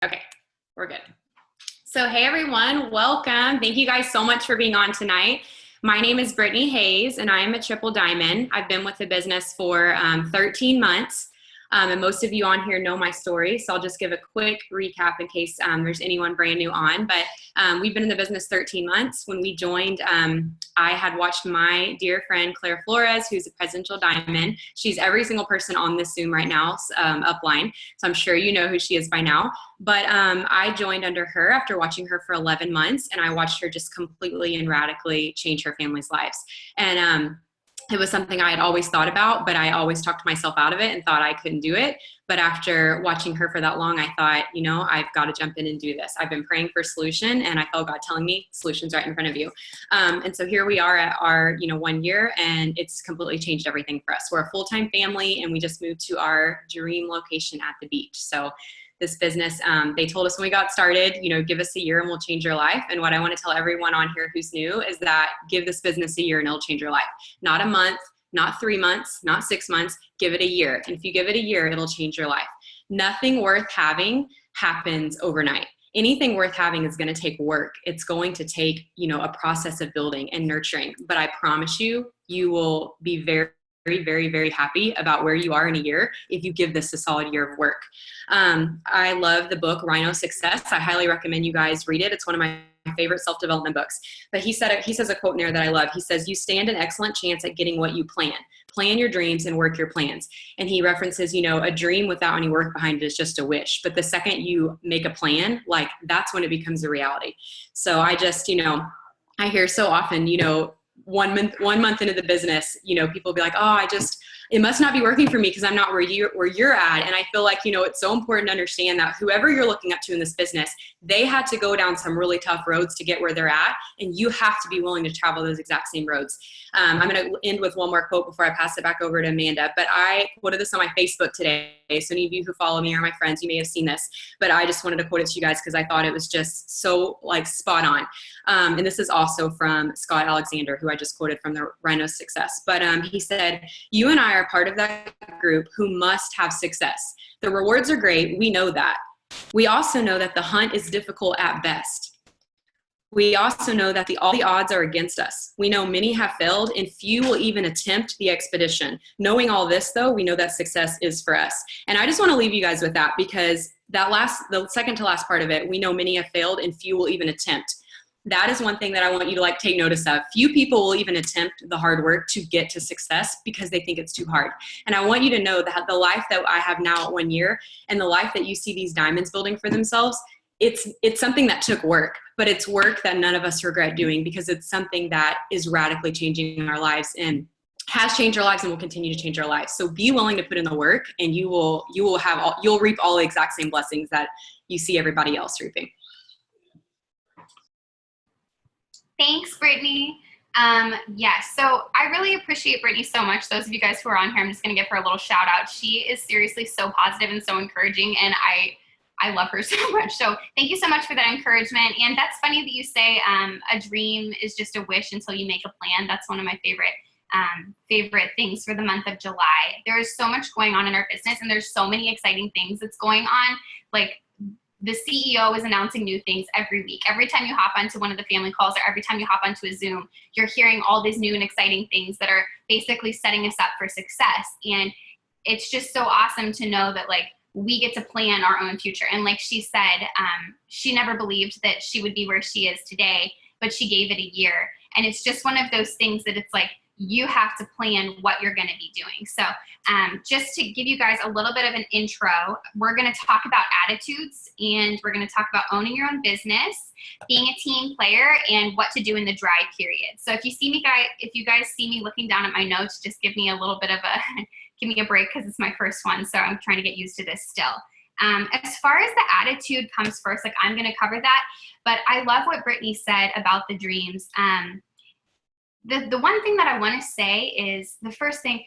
Okay, we're good. So hey everyone, welcome. Thank you guys so much for being on tonight. My name is Brittany Hayes and I am a Triple Diamond. I've been with the business for 13 months. And most of you on here know my story, so I'll just give a quick recap in case there's anyone brand new on. But we've been in the business 13 months. When we joined, I had watched my dear friend Claire Flores, who's a presidential diamond. She's every single person on this Zoom right now, upline, so I'm sure you know who she is by now. But I joined under her after watching her for 11 months, and I watched her just completely and radically change her family's lives. And it was something I had always thought about, but I always talked myself out of it and thought I couldn't do it. But after watching her for that long, I thought, you know, I've got to jump in and do this. I've been praying for a solution, and I felt God telling me solution's right in front of you. And so here we are at our, 1 year, and it's completely changed everything for us. We're a full-time family, and we just moved to our dream location at the beach. So this business, they told us when we got started, give us a year and we'll change your life. And what I want to tell everyone on here who's new is that give this business a year and it'll change your life. Not a month, not 3 months, not 6 months, give it a year. And if you give it a year, it'll change your life. Nothing worth having happens overnight. Anything worth having is going to take work. It's going to take, a process of building and nurturing. But I promise you, you will be very, very, very happy about where you are in a year if you give this a solid year of work. I love the book Rhino Success. I highly recommend you guys read it. It's one of my favorite self-development books. But he says a quote in there that I love. He says, "You stand an excellent chance at getting what you plan. Plan your dreams and work your plans." And he references, a dream without any work behind it is just a wish. But the second you make a plan, that's when it becomes a reality. So I just, I hear so often, 1 month into the business, people be like, "Oh, it must not be working for me because I'm not where you're at." And I feel like, it's so important to understand that whoever you're looking up to in this business, they had to go down some really tough roads to get where they're at. And you have to be willing to travel those exact same roads. I'm going to end with one more quote before I pass it back over to Amanda. But I quoted this on my Facebook today. So any of you who follow me or my friends, you may have seen this, but I just wanted to quote it to you guys because I thought it was just so spot on. And this is also from Scott Alexander, who I just quoted from the Rhino Success. But he said, "You and I are part of that group who must have success. The rewards are great. We know that. We also know that the hunt is difficult at best. We also know that all the odds are against us. We know many have failed and few will even attempt the expedition. Knowing all this, though, we know that success is for us." And I just want to leave you guys with that because the second to last part of it, we know many have failed and few will even attempt. That is one thing that I want you to take notice of. Few people will even attempt the hard work to get to success because they think it's too hard. And I want you to know that the life that I have now at 1 year and the life that you see these diamonds building for themselves, it's something that took work, but it's work that none of us regret doing because it's something that is radically changing our lives and has changed our lives and will continue to change our lives. So be willing to put in the work and you'll reap all the exact same blessings that you see everybody else reaping. Thanks, Brittany. Yes, so I really appreciate Brittany so much. Those of you guys who are on here, I'm just going to give her a little shout out. She is seriously so positive and so encouraging, and I love her so much. So thank you so much for that encouragement. And that's funny that you say a dream is just a wish until you make a plan. That's one of my favorite things for the month of July. There is so much going on in our business, and there's so many exciting things that's going on. The CEO is announcing new things every week. Every time you hop onto one of the family calls or every time you hop onto a Zoom, you're hearing all these new and exciting things that are basically setting us up for success. And it's just so awesome to know that we get to plan our own future. And like she said, she never believed that she would be where she is today, but she gave it a year. And it's just one of those things that it's you have to plan what you're going to be doing. So just to give you guys a little bit of an intro, we're going to talk about attitudes, and we're going to talk about owning your own business, being a team player, and what to do in the dry period. So if you guys see me looking down at my notes, just give me a little bit of give me a break because it's my first one. So I'm trying to get used to this still. As far as the attitude comes first, I'm going to cover that, but I love what Brittany said about the dreams. The one thing that I want to say is the first thing,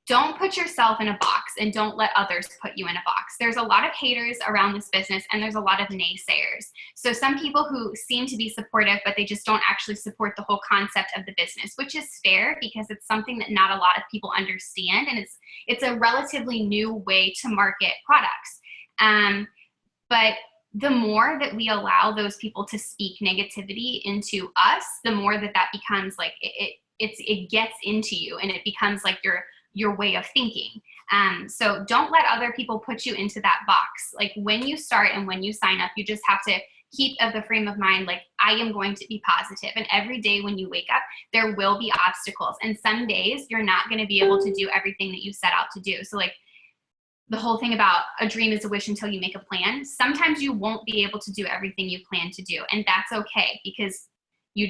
don't put yourself in a box and don't let others put you in a box. There's a lot of haters around this business and there's a lot of naysayers. So some people who seem to be supportive, but they just don't actually support the whole concept of the business, which is fair because it's something that not a lot of people understand, and it's a relatively new way to market products. But the more that we allow those people to speak negativity into us, the more that becomes like it gets into you, and it becomes like your way of thinking. So don't let other people put you into that box. Like when you start and when you sign up, you just have to keep of the frame of mind, like, I am going to be positive. And every day when you wake up, there will be obstacles. And some days you're not going to be able to do everything that you set out to do. So like the whole thing about a dream is a wish until you make a plan. Sometimes you won't be able to do everything you plan to do. And that's okay, because you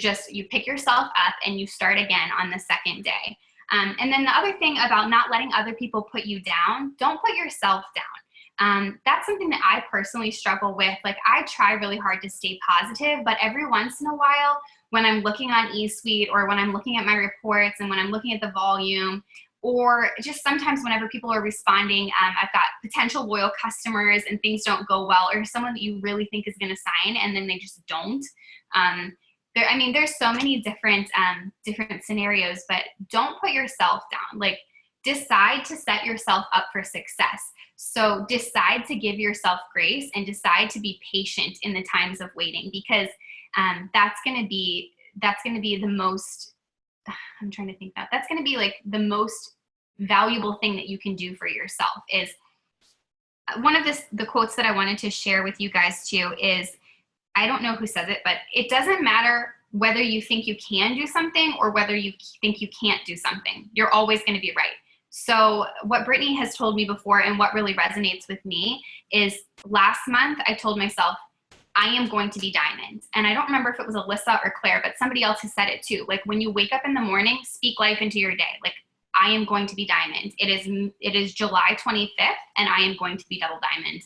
pick yourself up and you start again on the second day. And then the other thing about not letting other people put you down, don't put yourself down. That's something that I personally struggle with. Like, I try really hard to stay positive, but every once in a while, when I'm looking on eSuite, or when I'm looking at my reports, and when I'm looking at the volume, or just sometimes whenever people are responding, I've got potential loyal customers and things don't go well, or someone that you really think is going to sign and then they just don't. There's so many different scenarios, but don't put yourself down. Like, decide to set yourself up for success. So decide to give yourself grace and decide to be patient in the times of waiting, because that's going to be the most, I'm trying to think that's going to be like the most valuable thing that you can do for yourself. Is one of the quotes that I wanted to share with you guys too is, I don't know who says it, but it doesn't matter whether you think you can do something or whether you think you can't do something. You're always going to be right. So what Brittany has told me before, and what really resonates with me, is last month I told myself, I am going to be diamond. And I don't remember if it was Alyssa or Claire, but somebody else has said it too. Like, when you wake up in the morning, speak life into your day. Like, I am going to be diamond. It is July 25th, and I am going to be double diamond.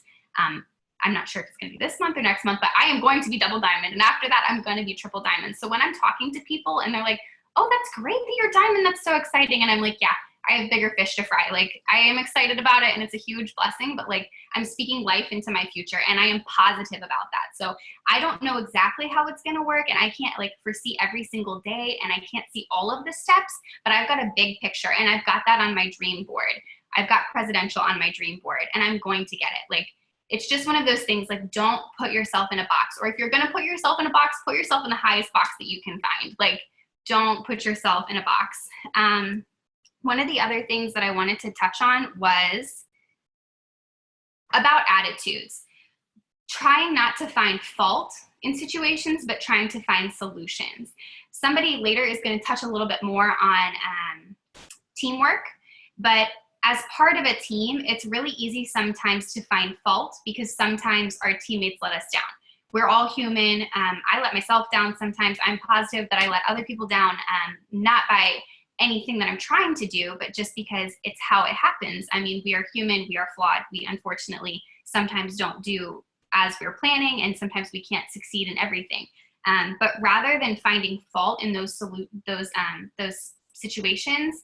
I'm not sure if it's going to be this month or next month, but I am going to be double diamond. And after that, I'm going to be triple diamond. So when I'm talking to people and they're like, oh, that's great that you're diamond, that's so exciting. And I'm like, yeah, I have bigger fish to fry. Like, I am excited about it, and it's a huge blessing, but like, I'm speaking life into my future, and I am positive about that. So I don't know exactly how it's going to work, and I can't like foresee every single day, and I can't see all of the steps, but I've got a big picture, and I've got that on my dream board. I've got presidential on my dream board, and I'm going to get it. Like, it's just one of those things, like, don't put yourself in a box, or if you're going to put yourself in a box, put yourself in the highest box that you can find. Like, don't put yourself in a box. One of the other things that I wanted to touch on was about attitudes. Trying not to find fault in situations, but trying to find solutions. Somebody later is going to touch a little bit more on teamwork, but as part of a team, it's really easy sometimes to find fault, because sometimes our teammates let us down. We're all human. I let myself down sometimes. I'm positive that I let other people down, not by anything that I'm trying to do, but just because it's how it happens. I mean, we are human, we are flawed. We unfortunately sometimes don't do as we're planning, and sometimes we can't succeed in everything. But rather than finding fault in those situations,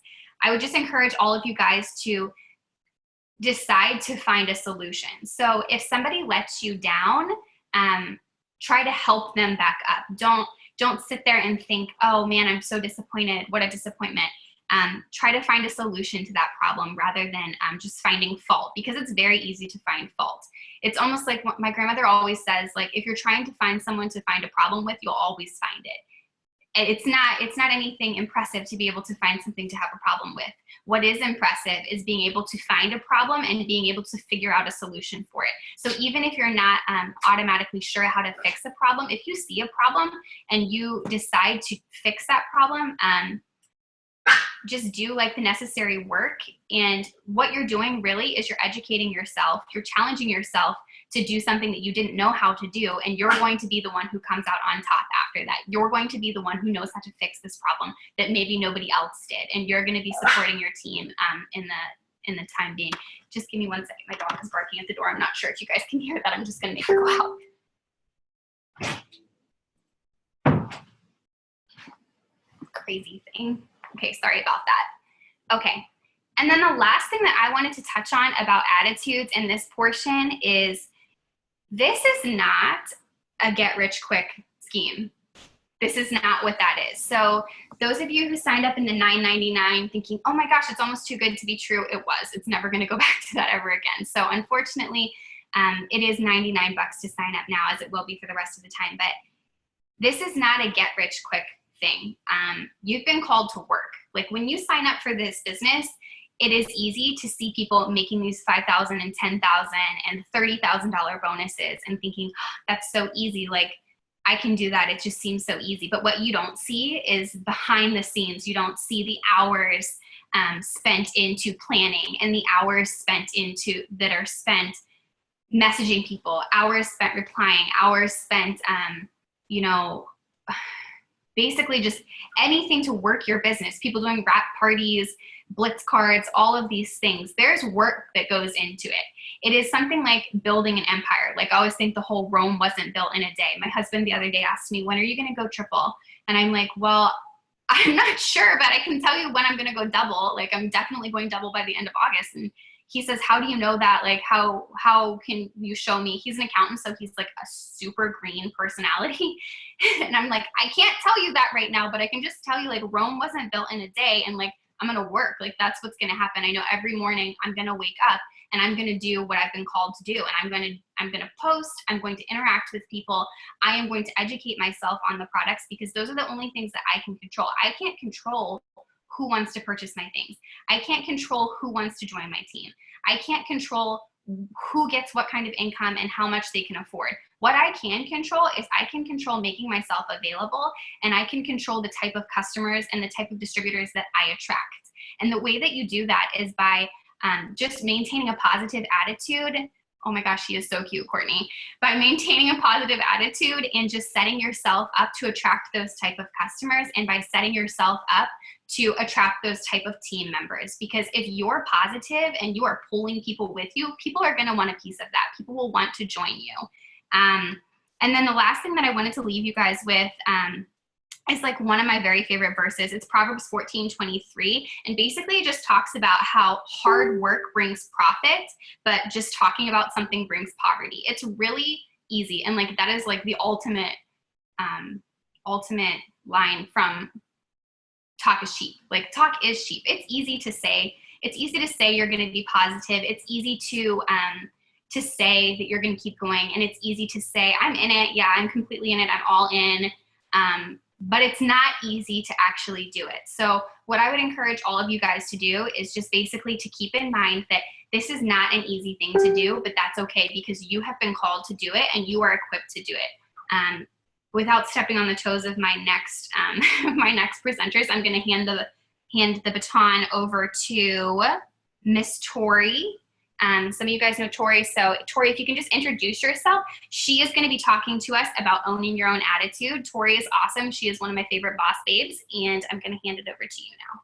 I would just encourage all of you guys to decide to find a solution. So if somebody lets you down, try to help them back up. Don't sit there and think, oh man, I'm so disappointed. What a disappointment. Try to find a solution to that problem rather than just finding fault, because it's very easy to find fault. It's almost like what my grandmother always says, like, if you're trying to find someone to find a problem with, you'll always find it. It's not anything impressive to be able to find something to have a problem with. What is impressive is being able to find a problem and being able to figure out a solution for it. So even if you're not automatically sure how to fix a problem, if you see a problem and you decide to fix that problem, just do like the necessary work. And what you're doing really is you're educating yourself, you're challenging yourself to do something that you didn't know how to do, and you're going to be the one who comes out on top after that. You're going to be the one who knows how to fix this problem that maybe nobody else did, and you're going to be supporting your team in the time being. Just give me 1 second. My dog is barking at the door. I'm not sure if you guys can hear that. I'm just going to make her go out. Crazy thing. Okay, sorry about that. Okay, and then the last thing that I wanted to touch on about attitudes in this portion is, this is not a get-rich-quick scheme. This is not what that is. So those of you who signed up in the $9.99 thinking, oh my gosh, it's almost too good to be true, it was. It's never going to go back to that ever again. So unfortunately, It is $99 to sign up now, as it will be for the rest of the time. But this is not a get rich quick thing. You've been called to work. Like when you sign up for this business, it is easy to see people making these $5,000 and $10,000 and $30,000 bonuses and thinking, oh, that's so easy. Like I can do that. It just seems so easy. But what you don't see is behind the scenes. You don't see the hours spent into planning and the hours spent that are spent messaging people, hours spent replying, hours spent, basically just anything to work your business. People doing wrap parties, blitz cards, all of these things. There's work that goes into it. It is something like building an empire. Like I always think the whole Rome wasn't built in a day. My husband the other day asked me, when are you going to go triple? And I'm like, well, I'm not sure, but I can tell you when I'm going to go double. Like I'm definitely going double by the end of August. And he says, how do you know that? Like, how can you show me? He's an accountant, so he's like a super green personality. And I'm like, I can't tell you that right now, but I can just tell you like Rome wasn't built in a day, and like, I'm going to work. Like that's what's going to happen. I know every morning I'm going to wake up and I'm going to do what I've been called to do. And I'm going to post, I'm going to interact with people. I am going to educate myself on the products because those are the only things that I can control. I can't control who wants to purchase my things. I can't control who wants to join my team. I can't control who gets what kind of income and how much they can afford. What I can control is I can control making myself available, and I can control the type of customers and the type of distributors that I attract. And the way that you do that is by just maintaining a positive attitude. Oh my gosh, she is so cute, Courtney. By maintaining a positive attitude and just setting yourself up to attract those type of customers, and by setting yourself up to attract those type of team members. Because if you're positive and you are pulling people with you, people are gonna want a piece of that. People will want to join you. And then the last thing that I wanted to leave you guys with is like one of my very favorite verses. It's Proverbs 14:23. And basically it just talks about how hard work brings profit, but just talking about something brings poverty. It's really easy. And like, that is like the ultimate line from Talk is Cheap. Like talk is cheap. It's easy to say. It's easy to say you're going to be positive. It's easy to say that you're going to keep going. And it's easy to say, I'm in it. Yeah, I'm completely in it. I'm all in. But it's not easy to actually do it. So what I would encourage all of you guys to do is just basically to keep in mind that this is not an easy thing to do, but that's okay because you have been called to do it and you are equipped to do it. Without stepping on the toes of my next presenters, I'm going to hand the baton over to Miss Tori. Some of you guys know Tori. So Tori, if you can just introduce yourself. She is going to be talking to us about owning your own attitude. Tori is awesome. She is one of my favorite boss babes, and I'm going to hand it over to you now.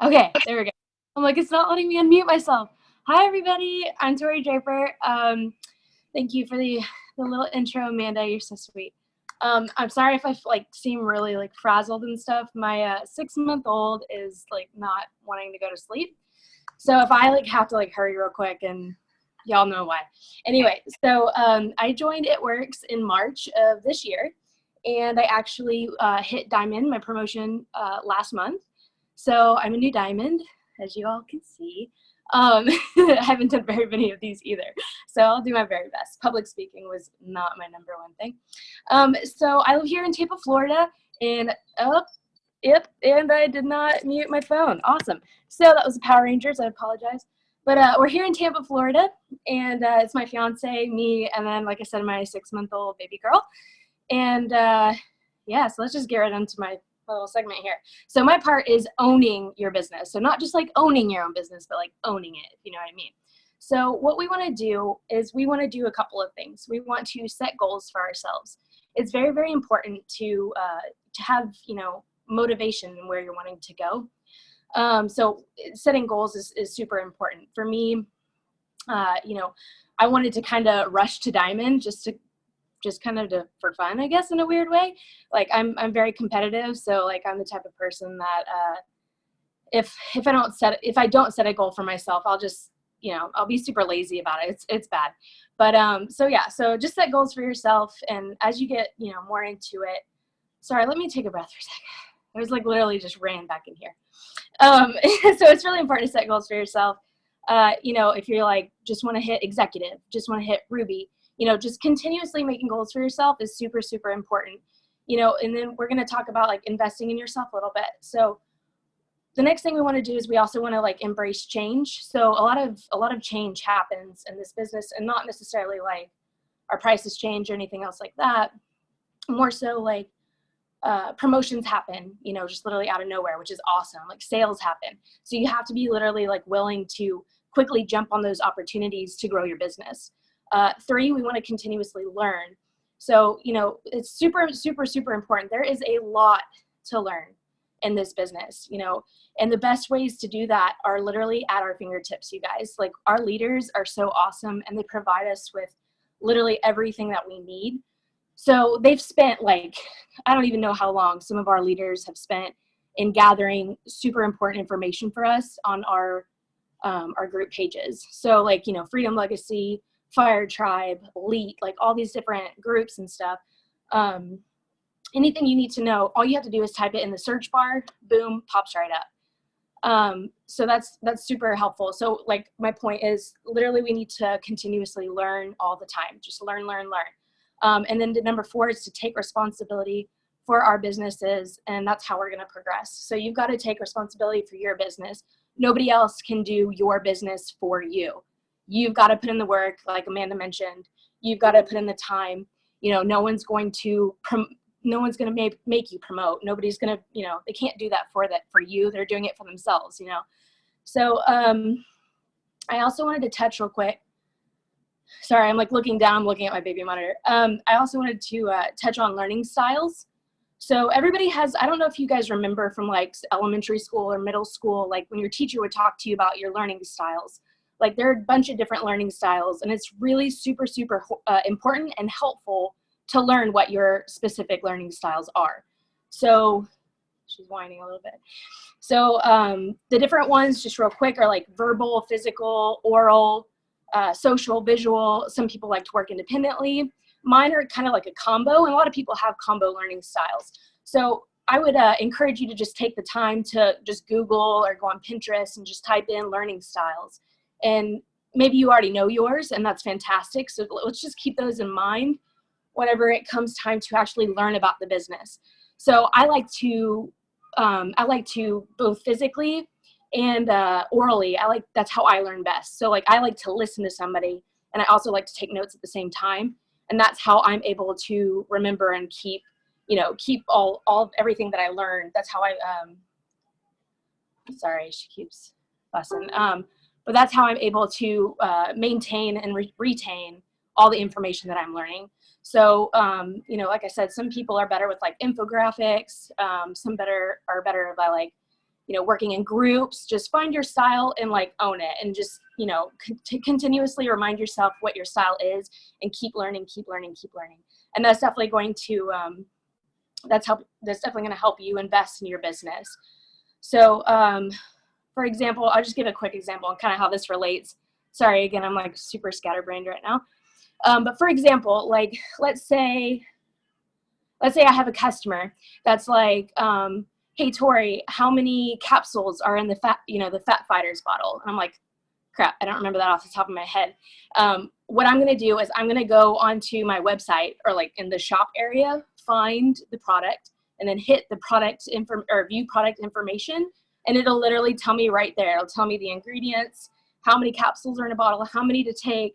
Okay, there we go. I'm like, it's not letting me unmute myself. Hi, everybody. I'm Tori Draper. Thank you for the little intro, Amanda. You're so sweet. I'm sorry if I seem really frazzled and stuff. My 6-month-old is not wanting to go to sleep. So if I have to hurry real quick, and y'all know why. Anyway, so I joined It Works in March of this year, and I actually hit Diamond, my promotion, last month. So I'm a new Diamond, as you all can see. I haven't done very many of these either, so I'll do my very best. Public speaking was not my #1 thing. So I live here in Tampa, Florida, and and I did not mute my phone. Awesome. So that was the Power Rangers. I apologize. But we're here in Tampa, Florida, and it's my fiance, me, and then, like I said, my 6-month-old baby girl. And yeah, so let's just get right into my little segment here. So my part is owning your business. So not just owning your own business, but owning it, if you know what I mean. So what we want to do is we want to do a couple of things. We want to set goals for ourselves. It's very, very important to have, motivation in where you're wanting to go. So setting goals is super important. For me, I wanted to kind of rush to Diamond just for fun, I guess, in a weird way. I'm very competitive, so I'm the type of person that if I don't set a goal for myself, I'll just I'll be super lazy about it. It's bad. But so yeah, so just set goals for yourself, and as you get more into it, sorry, let me take a breath for a second. I was like literally just ran back in here. So it's really important to set goals for yourself. If you're like, just want to hit executive, just want to hit Ruby, just continuously making goals for yourself is super, super important, and then we're going to talk about like investing in yourself a little bit. So the next thing we want to do is we also want to like embrace change. So a lot of change happens in this business, and not necessarily like our prices change or anything else like that. More so like promotions happen, just literally out of nowhere, which is awesome. Like sales happen. So you have to be literally like willing to quickly jump on those opportunities to grow your business. 3, we want to continuously learn. So, it's super, super, super important. There is a lot to learn in this business, and the best ways to do that are literally at our fingertips, you guys. Like our leaders are so awesome, and they provide us with literally everything that we need. So they've spent like, I don't even know how long some of our leaders have spent in gathering super important information for us on our group pages. So like, Freedom Legacy, Fire Tribe, Elite, like all these different groups and stuff. Anything you need to know, all you have to do is type it in the search bar, boom, pops right up. So that's super helpful. So like my point is literally we need to continuously learn all the time. Just learn. And then the number 4 is to take responsibility for our businesses, and that's how we're going to progress. So you've got to take responsibility for your business. Nobody else can do your business for you. You've got to put in the work, like Amanda mentioned. You've got to put in the time. No one's going to make you promote. Nobody's going to, they can't do that for you. They're doing it for themselves, So I also wanted to touch real quick. Sorry, I'm like looking down, I'm looking at my baby monitor. I also wanted to touch on learning styles. So everybody has, I don't know if you guys remember from like elementary school or middle school, like when your teacher would talk to you about your learning styles. Like there are a bunch of different learning styles, and it's really super, super important and helpful to learn what your specific learning styles are. So she's whining a little bit. So the different ones, just real quick, are like verbal, physical, oral, social, visual. Some people like to work independently. Mine are kind of like a combo, and a lot of people have combo learning styles. So I would encourage you to just take the time to just Google or go on Pinterest and just type in learning styles. And maybe you already know yours, and that's fantastic. So let's just keep those in mind whenever it comes time to actually learn about the business. So I like to both physically and orally. That's how I learn best. So like I like to listen to somebody, and I also like to take notes at the same time. And that's how I'm able to remember and keep all everything that I learned. That's how sorry, she keeps fussing. But that's how I'm able to maintain and retain all the information that I'm learning. So, like I said, some people are better with like infographics. Some are better by like, working in groups. Just find your style and like own it, and just, continuously remind yourself what your style is, and keep learning. And that's definitely going to, that's definitely going to help you invest in your business. So, for example, I'll just give a quick example on kind of how this relates. Sorry, again, I'm like super scatterbrained right now. But for example, like, let's say I have a customer that's like, hey, Tori, how many capsules are in the Fat Fighters bottle? And I'm like, crap, I don't remember that off the top of my head. What I'm going to do is I'm going to go onto my website, or like in the shop area, find the product, and then hit the product view product information. And it'll literally tell me right there. It'll tell me the ingredients, how many capsules are in a bottle, how many to take,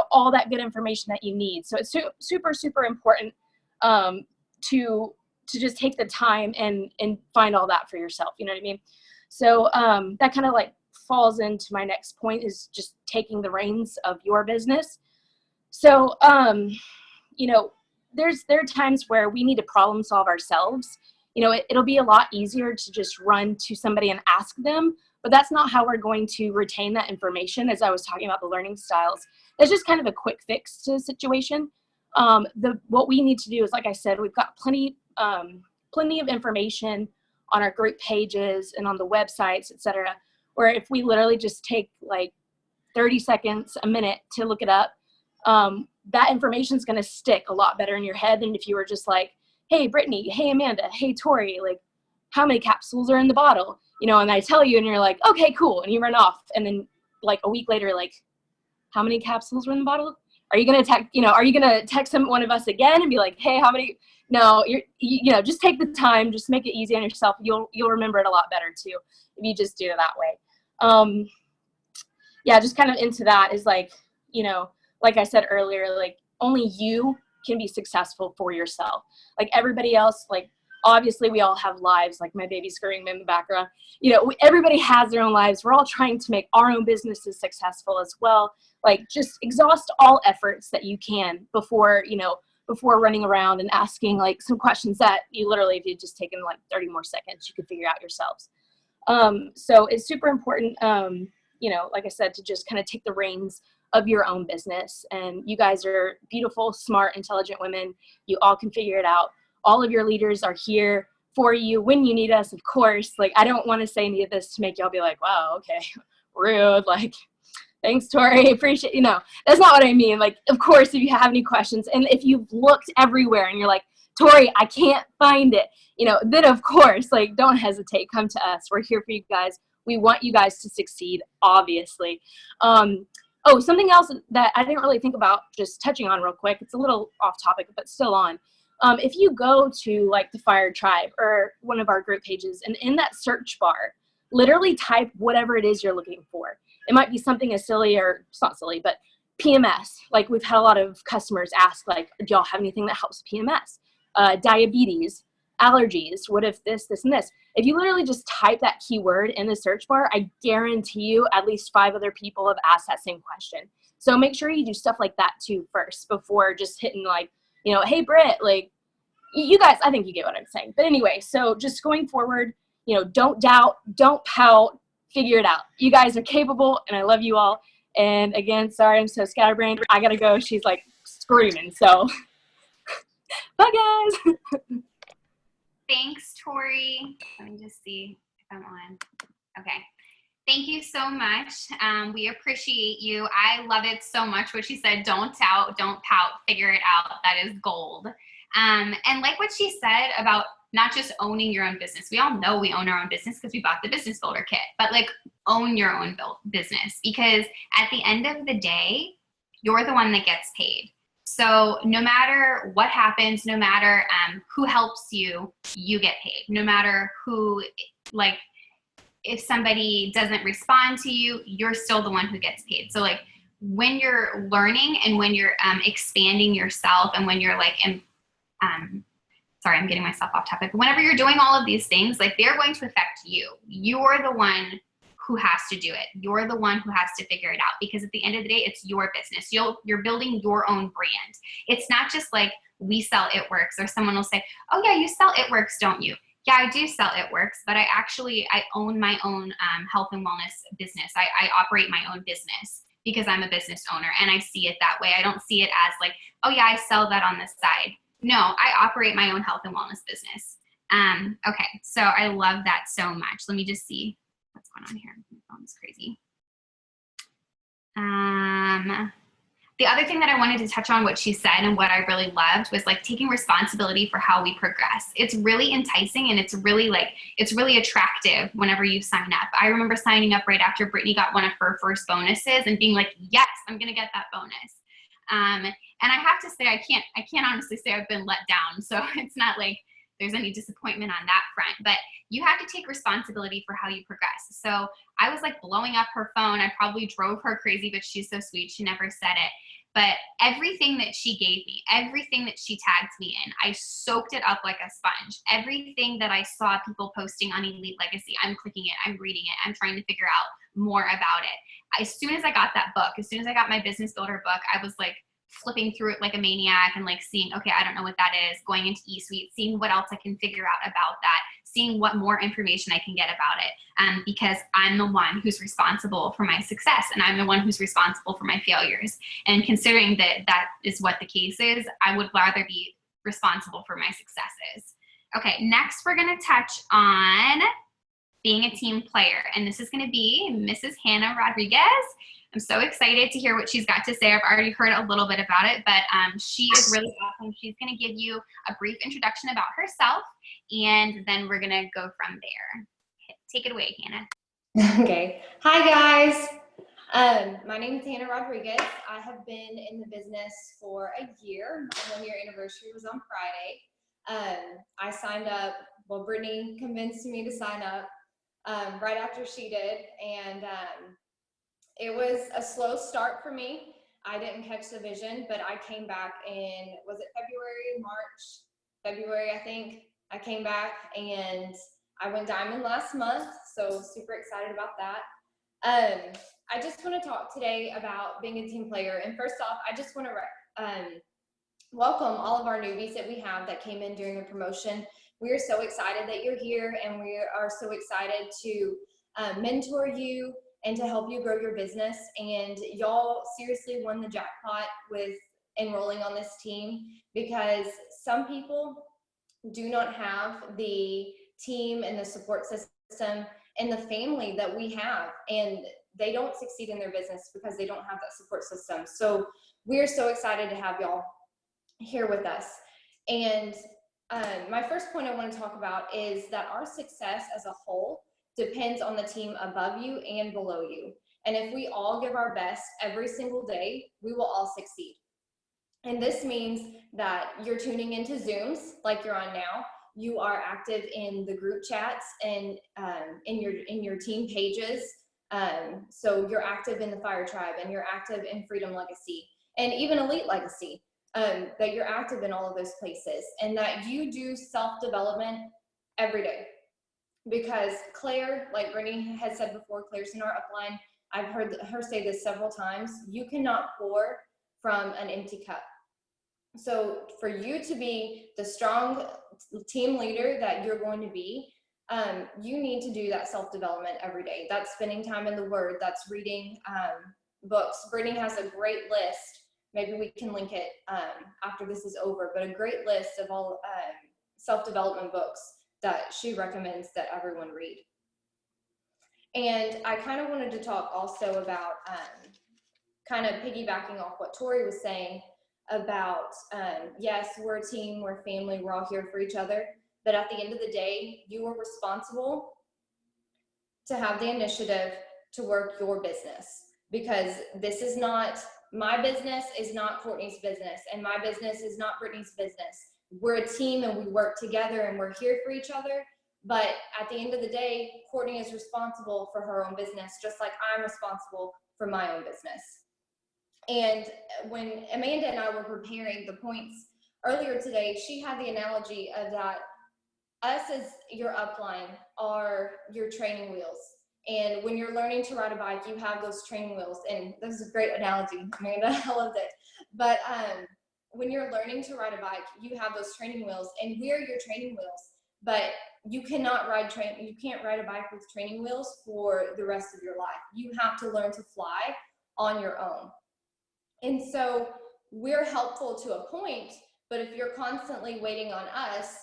all that good information that you need. So it's super, super important to just take the time and find all that for yourself. You know what I mean? So that kind of like falls into my next point, is just taking the reins of your business. So, there are times where we need to problem solve ourselves. It'll be a lot easier to just run to somebody and ask them, but that's not how we're going to retain that information. As I was talking about the learning styles, that's just kind of a quick fix to the situation. What we need to do is, like I said, we've got plenty of information on our group pages and on the websites, etc., where if we literally just take like 30 seconds, a minute to look it up, that information is going to stick a lot better in your head than if you were just like hey, Brittany, hey, Amanda, hey, Tori, like, how many capsules are in the bottle? You know, and I tell you, and you're like, okay, cool. And you run off. And then like a week later, like, how many capsules were in the bottle? Are you going to text, are you going to text one of us again and be like, hey, how many? No, just take the time, just make it easy on yourself. You'll remember it a lot better too, if you just do it that way. Yeah, just kind of into that is like, like I said earlier, like only you can be successful for yourself. Like everybody else, like obviously we all have lives, like my baby's screaming in the background. Everybody has their own lives. We're all trying to make our own businesses successful as well. Like just exhaust all efforts that you can before running around and asking like some questions that you literally, if you'd just taken like 30 more seconds, you could figure out yourselves. So it's super important, like I said, to just kind of take the reins of your own business. And you guys are beautiful, smart, intelligent women. You all can figure it out. All of your leaders are here for you when you need us, of course. Like, I don't want to say any of this to make y'all be like, wow, okay, rude. Like, thanks, Tori, appreciate, that's not what I mean. Like, of course, if you have any questions and if you've looked everywhere and you're like, Tori, I can't find it, then of course, like, don't hesitate, come to us. We're here for you guys. We want you guys to succeed, obviously. Oh, something else that I didn't really think about, just touching on real quick. It's a little off topic, but still on. If you go to like the Fire Tribe or one of our group pages, and in that search bar, literally type whatever it is you're looking for. It might be something as silly, or it's not silly, but PMS. Like we've had a lot of customers ask, like, do y'all have anything that helps PMS? Diabetes, allergies, what if this, and this? If you literally just type that keyword in the search bar, I guarantee you at least 5 other people have asked that same question. So make sure you do stuff like that too first before just hitting like, hey, Britt, like, you guys, I think you get what I'm saying. But anyway, so just going forward, don't doubt, don't pout, figure it out. You guys are capable, and I love you all. And again, sorry, I'm so scatterbrained. I got to go. She's like screaming. So bye, guys. Thanks, Tori. Let me just see if I'm on. Okay. Thank you so much. We appreciate you. I love it so much what she said. Don't doubt, don't pout, figure it out. That is gold. And like what she said about not just owning your own business. We all know we own our own business because we bought the business builder kit, but like own your own business, because at the end of the day, you're the one that gets paid. So no matter what happens, no matter who helps you, you get paid. No matter who, like, if somebody doesn't respond to you, you're still the one who gets paid. So like when you're learning and when you're expanding yourself, and when you're like, sorry, I'm getting myself off topic. But whenever you're doing all of these things, like they're going to affect you. You're the one who has to do it. You're the one who has to figure it out, because at the end of the day, it's your business. You're building your own brand. It's not just like we sell It Works, or someone will say, oh yeah, you sell It Works, don't you? Yeah, I do sell It Works, but I own my own health and wellness business. I operate my own business because I'm a business owner, and I see it that way. I don't see it as like, oh yeah, I sell that on the side. No, I operate my own health and wellness business. Okay, so I love that so much. Let me just see what's going on here. My phone's crazy. The other thing that I wanted to touch on, what she said and what I really loved, was like taking responsibility for how we progress. It's really enticing, and it's really attractive whenever you sign up. I remember signing up right after Brittany got one of her first bonuses and being like, yes, I'm going to get that bonus. And I have to say, I can't honestly say I've been let down. So it's not like there's any disappointment on that front, but you have to take responsibility for how you progress. So I was like blowing up her phone. I probably drove her crazy, but she's so sweet. She never said it. But everything that she gave me, everything that she tagged me in, I soaked it up like a sponge. Everything that I saw people posting on Elite Legacy, I'm clicking it, I'm reading it, I'm trying to figure out more about it. As soon as I got that book, as soon as I got my business builder book, I was like flipping through it like a maniac and like seeing, okay, I don't know what that is, going into eSuite, seeing what else I can figure out about that, seeing what more information I can get about it, because I'm the one who's responsible for my success, and I'm the one who's responsible for my failures. And considering that that is what the case is, I would rather be responsible for my successes. Okay, next we're gonna touch on being a team player. And this is going to be Mrs. Hannah Rodriguez. I'm so excited to hear what she's got to say. I've already heard a little bit about it, but she is really awesome. She's going to give you a brief introduction about herself, and then we're going to go from there. Take it away, Hannah. Okay. Hi, guys. My name is Hannah Rodriguez. I have been in the business for a year. My 1-year anniversary was on Friday. I signed up, well, Brittany convinced me to sign up right after she did, and it was a slow start for me. I didn't catch the vision, but I came back in, was it February, I think. I came back and I went diamond last month, so super excited about that. I just want to talk today about being a team player. And first off, I just want to welcome all of our newbies that we have that came in during the promotion. We are so excited that you're here, and we are so excited to mentor you and to help you grow your business. And y'all seriously won the jackpot with enrolling on this team, because some people do not have the team and the support system and the family that we have, and they don't succeed in their business because they don't have that support system. So we're so excited to have y'all here with us. And my first point I want to talk about is that our success as a whole depends on the team above you and below you. And if we all give our best every single day, we will all succeed. And this means that you're tuning into Zooms like you're on now. You are active in the group chats and in your team pages. So you're active in the Fire Tribe, and you're active in Freedom Legacy, and even Elite Legacy. That you're active in all of those places, and that you do self-development every day. Because Claire, like Brittany has said before, Claire's in our upline. I've heard her say this several times. You cannot pour from an empty cup. So for you to be the strong team leader that you're going to be, you need to do that self-development every day. That's spending time in the Word. That's reading books. Brittany has a great list. Maybe we can link it after this is over, but a great list of all self-development books that she recommends that everyone read. And I kind of wanted to talk also about kind of piggybacking off what Tori was saying about, yes, we're a team, we're family, we're all here for each other. But at the end of the day, you are responsible to have the initiative to work your business, because this is not, my business is not Courtney's business, and my business is not Brittany's business. We're a team, and we work together, and we're here for each other. But at the end of the day, Courtney is responsible for her own business, just like I'm responsible for my own business. And when Amanda and I were preparing the points earlier today, she had the analogy of that us as your upline are your training wheels. And when you're learning to ride a bike, you have those training wheels. And this is a great analogy, Amanda, I loved it. But when you're learning to ride a bike, you have those training wheels, and we are your training wheels. But you cannot you can't ride a bike with training wheels for the rest of your life. You have to learn to fly on your own. And so we're helpful to a point, but if you're constantly waiting on us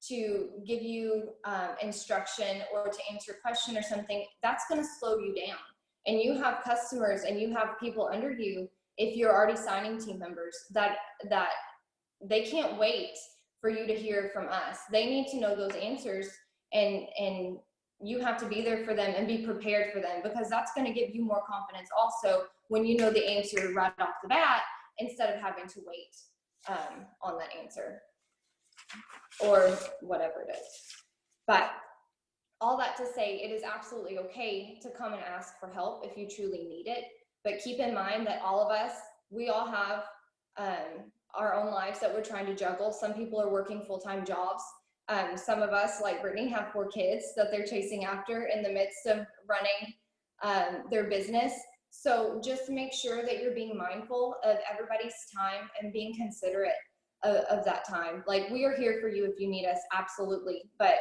to give you instruction or to answer a question or something, that's going to slow you down. And you have customers and you have people under you, if you're already signing team members, that they can't wait for you to hear from us. They need to know those answers, and you have to be there for them and be prepared for them, because that's going to give you more confidence also when you know the answer right off the bat, instead of having to wait on that answer or whatever it is. But all that to say, it is absolutely okay to come and ask for help if you truly need it. But keep in mind that all of us, we all have our own lives that we're trying to juggle. Some people are working full-time jobs. Some of us, like Brittany, have 4 kids that they're chasing after in the midst of running their business. So just make sure that you're being mindful of everybody's time and being considerate of that time. Like, we are here for you if you need us, absolutely. But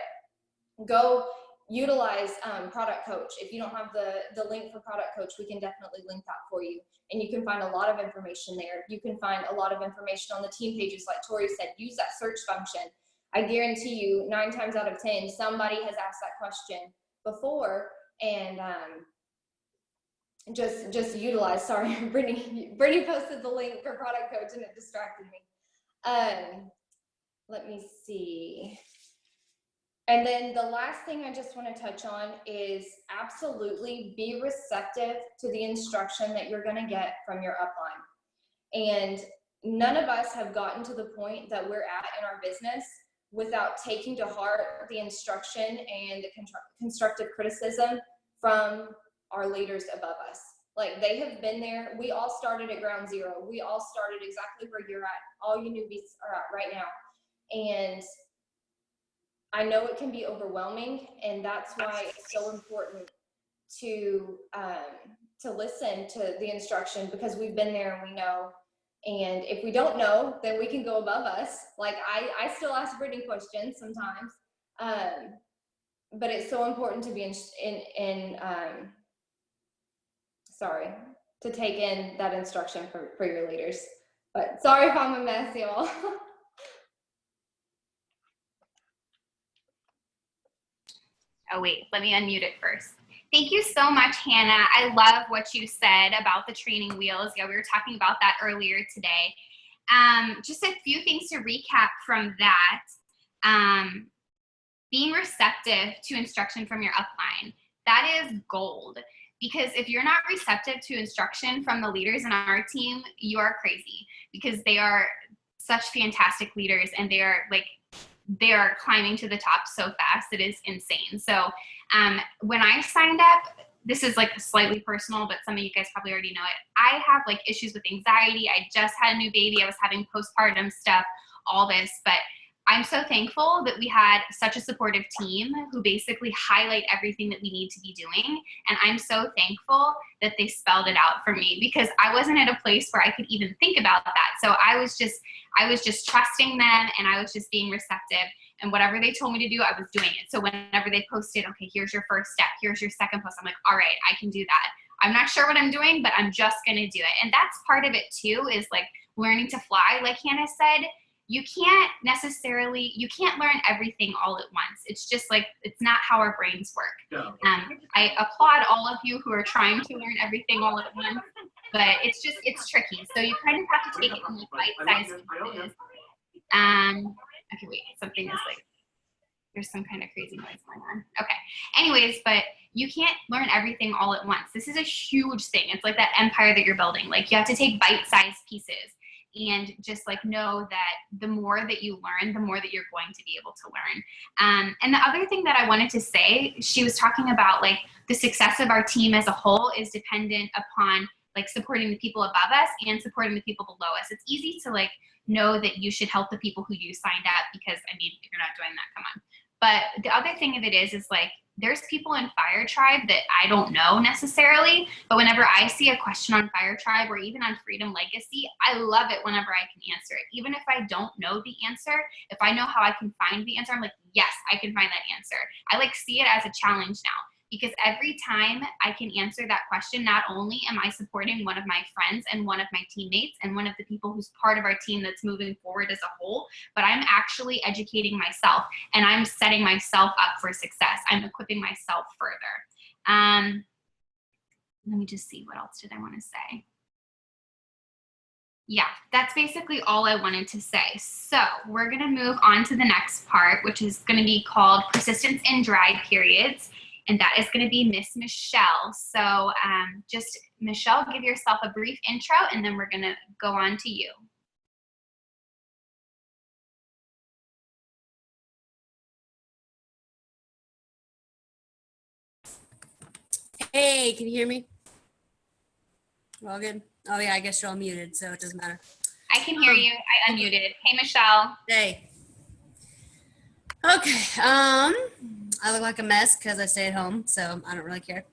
go utilize Product Coach. If you don't have the link for Product Coach, we can definitely link that for you. And you can find a lot of information there. You can find a lot of information on the team pages. Like Tori said, use that search function. I guarantee you 9 times out of 10, somebody has asked that question before, and just utilize. Sorry, Brittany posted the link for product coach and it distracted me. Let me see. And then the last thing I just want to touch on is absolutely be receptive to the instruction that you're going to get from your upline. And none of us have gotten to the point that we're at in our business without taking to heart the instruction and the constructive criticism from our leaders above us. Like, they have been there. We all started at ground zero. We all started exactly where you're at. All you newbies are at right now. And I know it can be overwhelming, and that's why it's so important to listen to the instruction, because we've been there and we know. And if we don't know, then we can go above us. Like, I still ask Brittany questions sometimes, but it's so important to be to take in that instruction for your leaders. But sorry if I'm a mess, y'all. Oh, wait, let me unmute it first. Thank you so much, Hannah. I love what you said about the training wheels. Yeah, we were talking about that earlier today. Just a few things to recap from that. Being receptive to instruction from your upline. That is gold. Because if you're not receptive to instruction from the leaders in our team, you are crazy, because they are such fantastic leaders, and they are climbing to the top so fast. It is insane. So when I signed up, this is like slightly personal, but some of you guys probably already know it. I have like issues with anxiety. I just had a new baby. I was having postpartum stuff, all this, but I'm so thankful that we had such a supportive team who basically highlight everything that we need to be doing. And I'm so thankful that they spelled it out for me, because I wasn't at a place where I could even think about that. So I was just trusting them, and I was just being receptive, and whatever they told me to do, I was doing it. So whenever they posted, okay, here's your first step, here's your second post, I'm like, all right, I can do that. I'm not sure what I'm doing, but I'm just going to do it. And that's part of it too, is like learning to fly. Like Hannah said, you can't learn everything all at once. It's just like, it's not how our brains work. No. I applaud all of you who are trying to learn everything all at once, but it's tricky. So you kind of have to take it in like bite-sized pieces. Okay, wait, something is like, there's some kind of crazy noise going on. Okay, anyways, but you can't learn everything all at once. This is a huge thing. It's like that empire that you're building. Like, you have to take bite-sized pieces, and just like know that the more that you learn, the more that you're going to be able to learn. And the other thing that I wanted to say, she was talking about like the success of our team as a whole is dependent upon like supporting the people above us and supporting the people below us. It's easy to like know that you should help the people who you signed up, because I mean, if you're not doing that, come on. But the other thing of it is like, there's people in Fire Tribe that I don't know necessarily, but whenever I see a question on Fire Tribe or even on Freedom Legacy, I love it whenever I can answer it. Even if I don't know the answer, if I know how I can find the answer, I'm like, yes, I can find that answer. I like see it as a challenge now, because every time I can answer that question, not only am I supporting one of my friends and one of my teammates and one of the people who's part of our team that's moving forward as a whole, but I'm actually educating myself, and I'm setting myself up for success. I'm equipping myself further. Let me just see, what else did I want to say? Yeah, that's basically all I wanted to say. So we're going to move on to the next part, which is going to be called persistence in dry periods. And that is going to be Miss Michelle. So just, Michelle, give yourself a brief intro, and then we're going to go on to you. Hey, can you hear me? We're all good? Oh yeah, I guess you're all muted, so it doesn't matter. I can hear you. I unmuted. Hey, Michelle. Hey. Okay, I look like a mess because I stay at home, so I don't really care.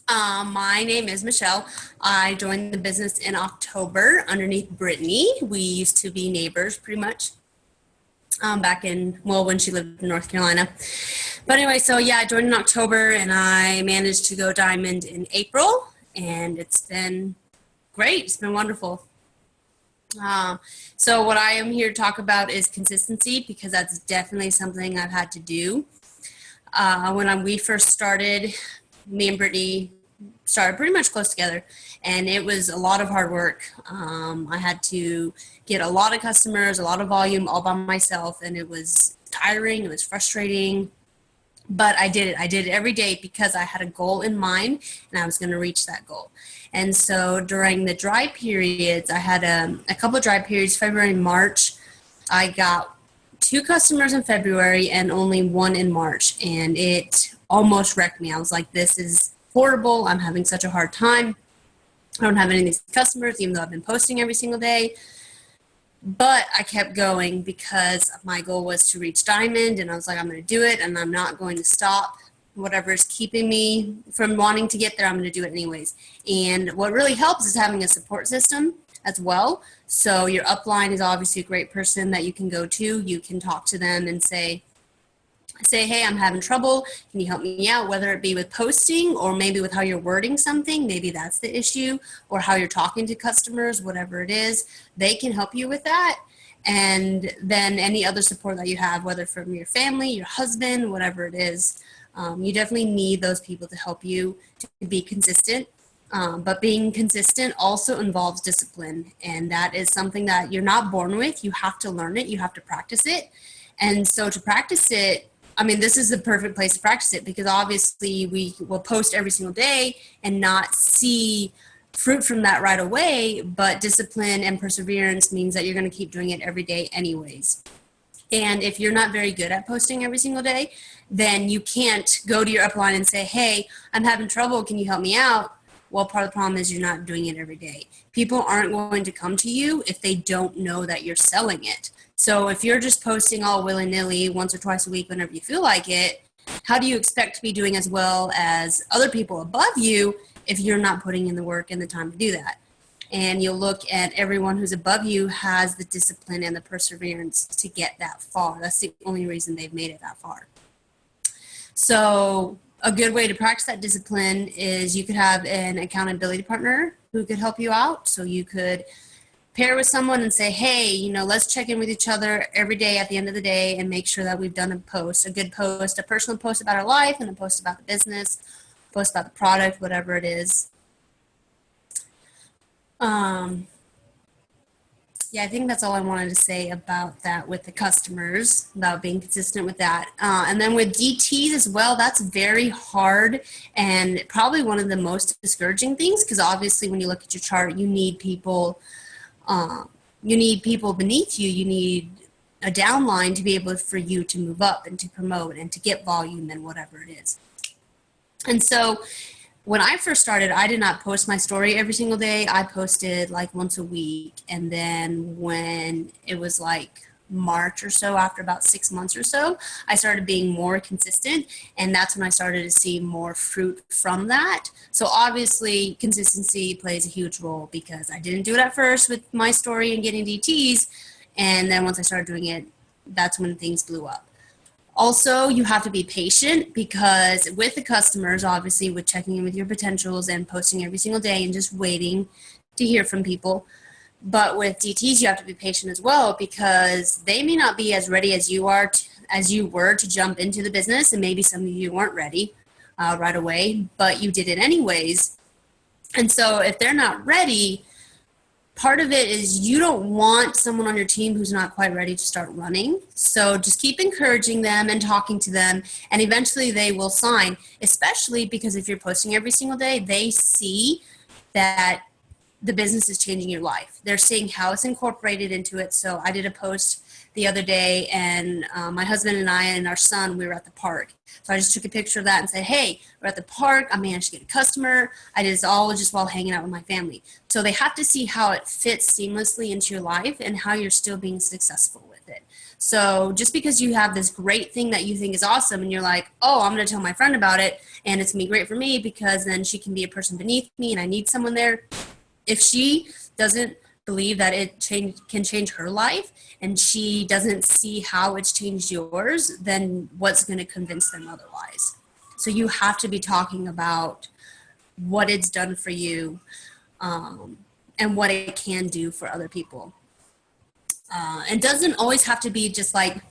My name is Michelle. I joined the business in October underneath Brittany. We used to be neighbors pretty much back in, well, when she lived in North Carolina. But anyway, so yeah, I joined in October, and I managed to go diamond in April, and it's been great. It's been wonderful. So what I am here to talk about is consistency, because that's definitely something I've had to do. we first started, me and Brittany started pretty much close together, and it was a lot of hard work. I had to get a lot of customers, a lot of volume all by myself, and it was tiring, it was frustrating, but I did it every day because I had a goal in mind and I was going to reach that goal. And so during the dry periods, I had a couple of dry periods, February and March. I got 2 customers in February and only 1 in March, and it almost wrecked me. I was like, this is horrible. I'm having such a hard time. I don't have any of these customers, even though I've been posting every single day. But I kept going because my goal was to reach diamond, and I was like, I'm going to do it, and I'm not going to stop. Whatever is keeping me from wanting to get there, I'm going to do it anyways. And what really helps is having a support system as well. So your upline is obviously a great person that you can go to. You can talk to them and say, hey, I'm having trouble. Can you help me out? Whether it be with posting or maybe with how you're wording something, maybe that's the issue, or how you're talking to customers, whatever it is, they can help you with that. And then any other support that you have, whether from your family, your husband, whatever it is, you definitely need those people to help you to be consistent. But being consistent also involves discipline, and that is something that you're not born with. You have to learn it. You have to practice it. And so to practice it, I mean, this is the perfect place to practice it, because obviously we will post every single day and not see fruit from that right away, but discipline and perseverance means that you're going to keep doing it every day anyways. And if you're not very good at posting every single day, then you can't go to your upline and say, hey, I'm having trouble. Can you help me out? Well, part of the problem is you're not doing it every day. People aren't going to come to you if they don't know that you're selling it. So if you're just posting all willy-nilly once or twice a week whenever you feel like it, how do you expect to be doing as well as other people above you if you're not putting in the work and the time to do that? And you'll look at everyone who's above you has the discipline and the perseverance to get that far. That's the only reason they've made it that far. So a good way to practice that discipline is you could have an accountability partner who could help you out. So you could pair with someone and say, hey, let's check in with each other every day at the end of the day and make sure that we've done a good post, a personal post about our life, and a post about the business, post about the product, whatever it is. I think that's all I wanted to say about that with the customers, about being consistent with that. And then with DTs as well, that's very hard and probably one of the most discouraging things, because obviously when you look at your chart, you need people beneath you. You need a downline to be able for you to move up and to promote and to get volume and whatever it is. And so when I first started, I did not post my story every single day. I posted like once a week. And then when it was like March or so, after about 6 months or so, I started being more consistent. And that's when I started to see more fruit from that. So obviously consistency plays a huge role, because I didn't do it at first with my story and getting DTs. And then once I started doing it, that's when things blew up. Also, you have to be patient, because with the customers, obviously with checking in with your potentials and posting every single day and just waiting to hear from people. But with DTs, you have to be patient as well, because they may not be as ready as you were to jump into the business. And maybe some of you weren't ready right away, but you did it anyways. And so if they're not ready, part of it is you don't want someone on your team who's not quite ready to start running. So just keep encouraging them and talking to them, and eventually they will sign, especially because if you're posting every single day, they see that the business is changing your life. They're seeing how it's incorporated into it. So I did a post the other day, and my husband and I and our son, we were at the park. So I just took a picture of that and said, hey, we're at the park. I managed to get a customer. I did this all just while hanging out with my family. So they have to see how it fits seamlessly into your life and how you're still being successful with it. So just because you have this great thing that you think is awesome and you're like, oh, I'm going to tell my friend about it and it's going to be great for me because then she can be a person beneath me and I need someone there. If she doesn't believe that it can change her life and she doesn't see how it's changed yours, then what's going to convince them otherwise? So you have to be talking about what it's done for you and what it can do for other people. It doesn't always have to be just like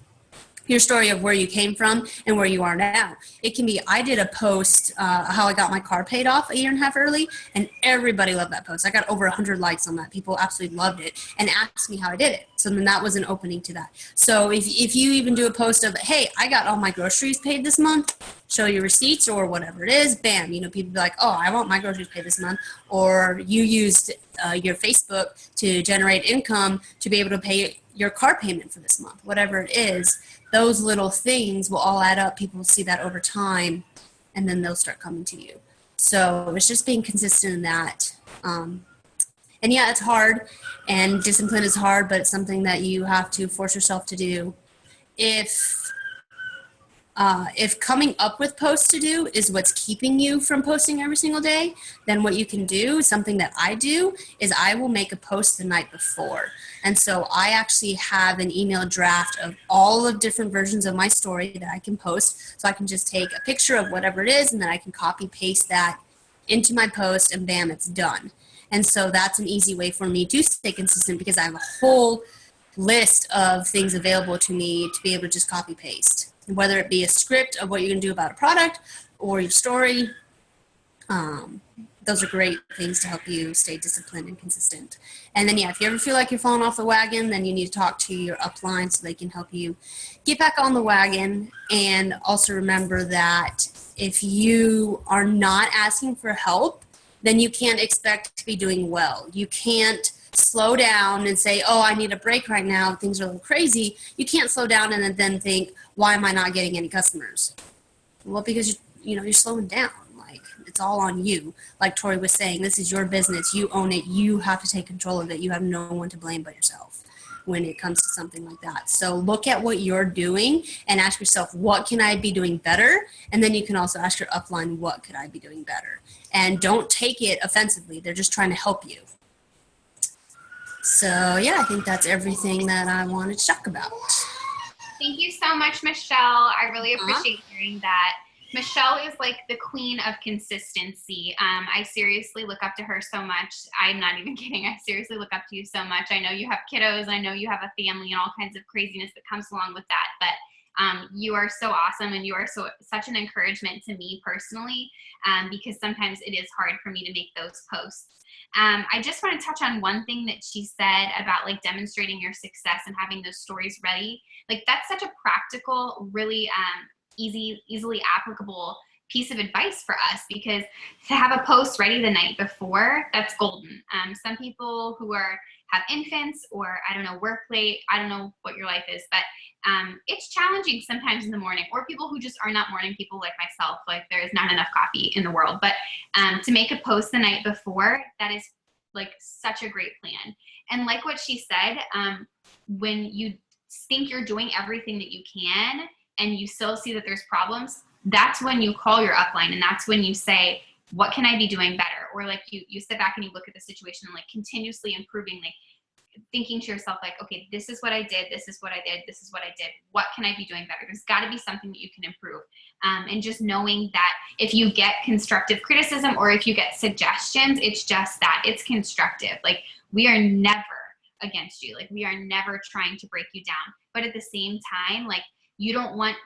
your story of where you came from and where you are now. It can be, I did a post, how I got my car paid off a year and a half early, and everybody loved that post. I got over 100 likes on that. People absolutely loved it and asked me how I did it. So then that was an opening to that. So if you even do a post of, hey, I got all my groceries paid this month, show your receipts or whatever it is, bam, people be like, oh, I want my groceries paid this month. Or you used your Facebook to generate income to be able to pay your car payment for this month, whatever it is. Those little things will all add up. People will see that over time, and then they'll start coming to you. So it's just being consistent in that. And yeah, it's hard, and discipline is hard, but it's something that you have to force yourself to do. If coming up with posts to do is what's keeping you from posting every single day, then what you can do, something that I do, is I will make a post the night before. And so I actually have an email draft of all of different versions of my story that I can post. So I can just take a picture of whatever it is, and then I can copy paste that into my post, and bam, it's done. And so that's an easy way for me to stay consistent, because I have a whole list of things available to me to be able to just copy paste. Whether it be a script of what you're going to do about a product or your story, those are great things to help you stay disciplined and consistent. And then, yeah, if you ever feel like you're falling off the wagon, then you need to talk to your upline so they can help you get back on the wagon. And also remember that if you are not asking for help, then you can't expect to be doing well. You can't slow down and say, oh, I need a break right now, things are a little crazy. You can't slow down and then think, why am I not getting any customers? Well, because you're slowing down. Like, it's all on you. Like Tori was saying, this is your business. You own it. You have to take control of it. You have no one to blame but yourself when it comes to something like that. So look at what you're doing and ask yourself, what can I be doing better? And then you can also ask your upline, what could I be doing better? And don't take it offensively. They're just trying to help you. So, yeah, I think that's everything that I wanted to talk about. Thank you so much, Michelle. I really appreciate hearing that. Michelle is like the queen of consistency. I seriously look up to her so much. I'm not even kidding. I seriously look up to you so much. I know you have kiddos. I know you have a family and all kinds of craziness that comes along with that. But you are so awesome, and you are such an encouragement to me personally, because sometimes it is hard for me to make those posts. I just want to touch on one thing that she said about like demonstrating your success and having those stories ready. Like, that's such a practical, really easily applicable piece of advice for us, because to have a post ready the night before, that's golden. Some people who have infants, or I don't know, work late, I don't know what your life is, but it's challenging sometimes in the morning, or people who just are not morning people like myself, like there is not enough coffee in the world. But to make a post the night before, that is like such a great plan. And like what she said, when you think you're doing everything that you can and you still see that there's problems, that's when you call your upline, and that's when you say, what can I be doing better? Or like you sit back and you look at the situation and like continuously improving, like thinking to yourself, like, okay, this is what I did, this is what I did, this is what I did. What can I be doing better? There's got to be something that you can improve. And just knowing that if you get constructive criticism or if you get suggestions, it's just that, it's constructive. Like, we are never against you. Like, we are never trying to break you down. But at the same time, like, you don't want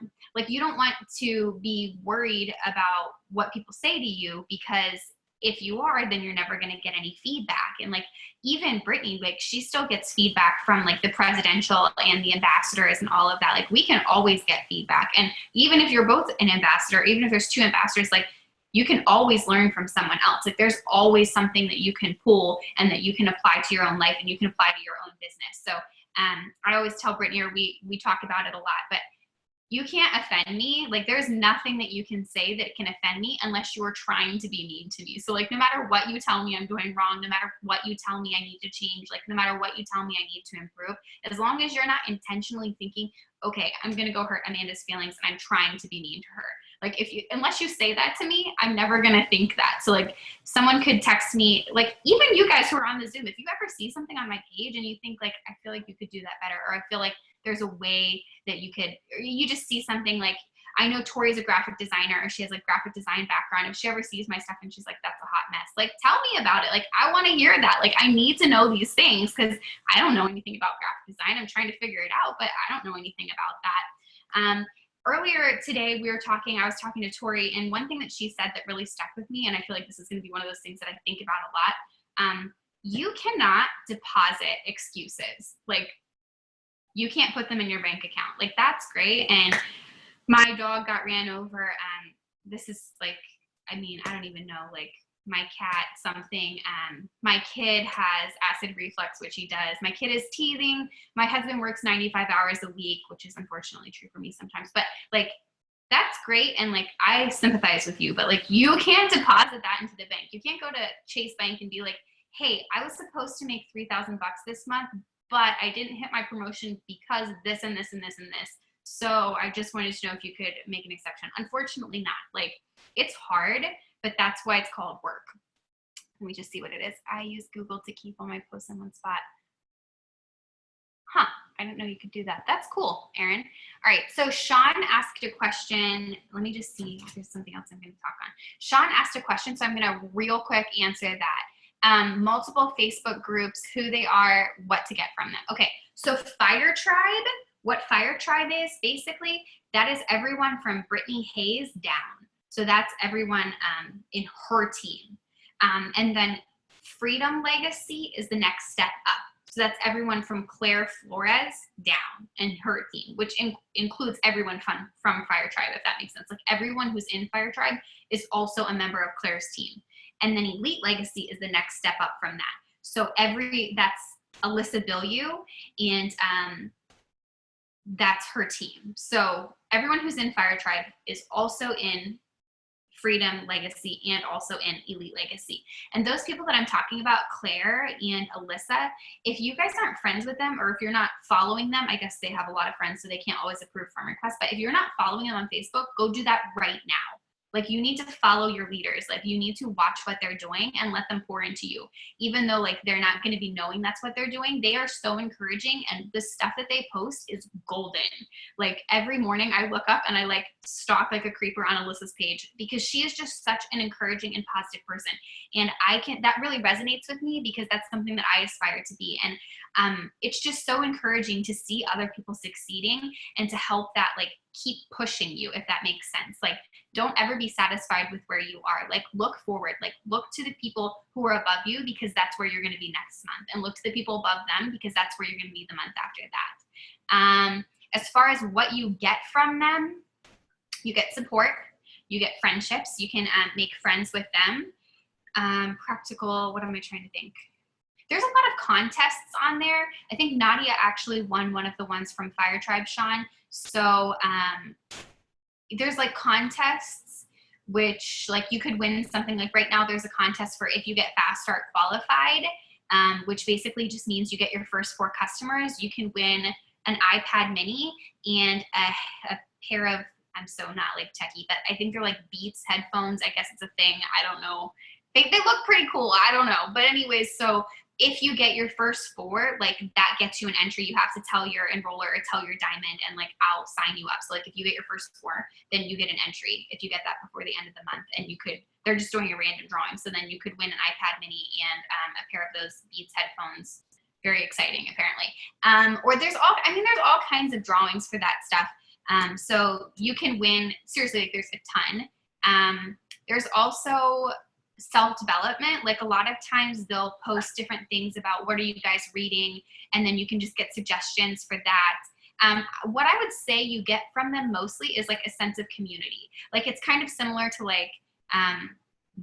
to be worried about what people say to you, because if you are, then you're never going to get any feedback. And like, even Brittany, like, she still gets feedback from like the presidential and the ambassadors and all of that. Like, we can always get feedback. And even if you're both an ambassador, even if there's two ambassadors, like, you can always learn from someone else. Like, there's always something that you can pull and that you can apply to your own life and you can apply to your own business. So I always tell Brittany, or we talk about it a lot, but you can't offend me. Like, there's nothing that you can say that can offend me unless you're trying to be mean to me. So like, no matter what you tell me I'm doing wrong, no matter what you tell me I need to change, like no matter what you tell me I need to improve, as long as you're not intentionally thinking, okay, I'm going to go hurt Amanda's feelings and I'm trying to be mean to her. Like, unless you say that to me, I'm never going to think that. So like, someone could text me, like even you guys who are on the Zoom, if you ever see something on my page and you think like, I feel like you could do that better, or I feel like there's a way that you could, or you just see something like, I know Tori's a graphic designer, or she has like graphic design background. If she ever sees my stuff and she's like, that's a hot mess, like tell me about it. Like, I want to hear that. Like, I need to know these things because I don't know anything about graphic design. I'm trying to figure it out, but I don't know anything about that. Earlier today, I was talking to Tori, and one thing that she said that really stuck with me, and I feel like this is going to be one of those things that I think about a lot. You cannot deposit excuses. Like, you can't put them in your bank account. Like, that's great. And my dog got ran over. This is like, I mean, I don't even know, like, my cat something. My kid has acid reflux, which he does. My kid is teething. My husband works 95 hours a week, which is unfortunately true for me sometimes. But like, that's great. And like, I sympathize with you, but like, you can't deposit that into the bank. You can't go to Chase Bank and be like, hey, I was supposed to make $3,000 this month, but I didn't hit my promotion because this and this and this and this. So I just wanted to know if you could make an exception. Unfortunately not. Like, it's hard, but that's why it's called work. Let me just see what it is. I use Google to keep all my posts in one spot. Huh, I didn't know you could do that. That's cool, Erin. All right, so Sean asked a question. Let me just see if there's something else I'm gonna talk on. Sean asked a question, so I'm gonna real quick answer that. Multiple Facebook groups, who they are, what to get from them. Okay, so Fire Tribe, what Fire Tribe is, basically, that is everyone from Brittany Hayes down. So that's everyone in her team. And then Freedom Legacy is the next step up. So that's everyone from Claire Flores down and her team, which includes everyone from Fire Tribe, if that makes sense. Like, everyone who's in Fire Tribe is also a member of Claire's team. And then Elite Legacy is the next step up from that. So that's Alyssa Billieu, and that's her team. So everyone who's in Fire Tribe is also in Freedom Legacy and also in Elite Legacy. And those people that I'm talking about, Claire and Alyssa, if you guys aren't friends with them, or if you're not following them, I guess they have a lot of friends, so they can't always approve friend requests, but if you're not following them on Facebook, go do that right now. Like, you need to follow your leaders. Like, you need to watch what they're doing and let them pour into you. Even though like they're not going to be knowing that's what they're doing, they are so encouraging, and the stuff that they post is golden. Like, every morning I look up and I like stalk like a creeper on Alyssa's page, because she is just such an encouraging and positive person. And that really resonates with me, because that's something that I aspire to be. And it's just so encouraging to see other people succeeding and to help that like keep pushing you, if that makes sense. Like, don't ever be satisfied with where you are. Like, look forward, like look to the people who are above you, because that's where you're going to be next month, and look to the people above them, because that's where you're going to be the month after that. As far as what you get from them, you get support, you get friendships, you can make friends with them. Practical, what am I trying to think? There's a lot of contests on there. I think Nadia actually won one of the ones from Fire Tribe, Sean. So there's like contests, which like you could win something. Like right now there's a contest for if you get Fast Start qualified, which basically just means you get your first 4 customers. You can win an iPad mini and a pair of, I'm so not like techie, but I think they're like Beats headphones. I guess it's a thing. I don't know. They look pretty cool. I don't know. But anyways, so if you get your first 4, like that gets you an entry. You have to tell your enroller or tell your diamond, and like I'll sign you up. So like if you get your first 4, then you get an entry if you get that before the end of the month. And they're just doing a random drawing. So then you could win an iPad mini and a pair of those Beats headphones. Very exciting, apparently. Or there's all kinds of drawings for that stuff. So you can win, seriously, like there's a ton. There's also self-development. Like a lot of times they'll post different things about what are you guys reading, and then you can just get suggestions for that. What I would say you get from them mostly is like a sense of community. Like it's kind of similar to like,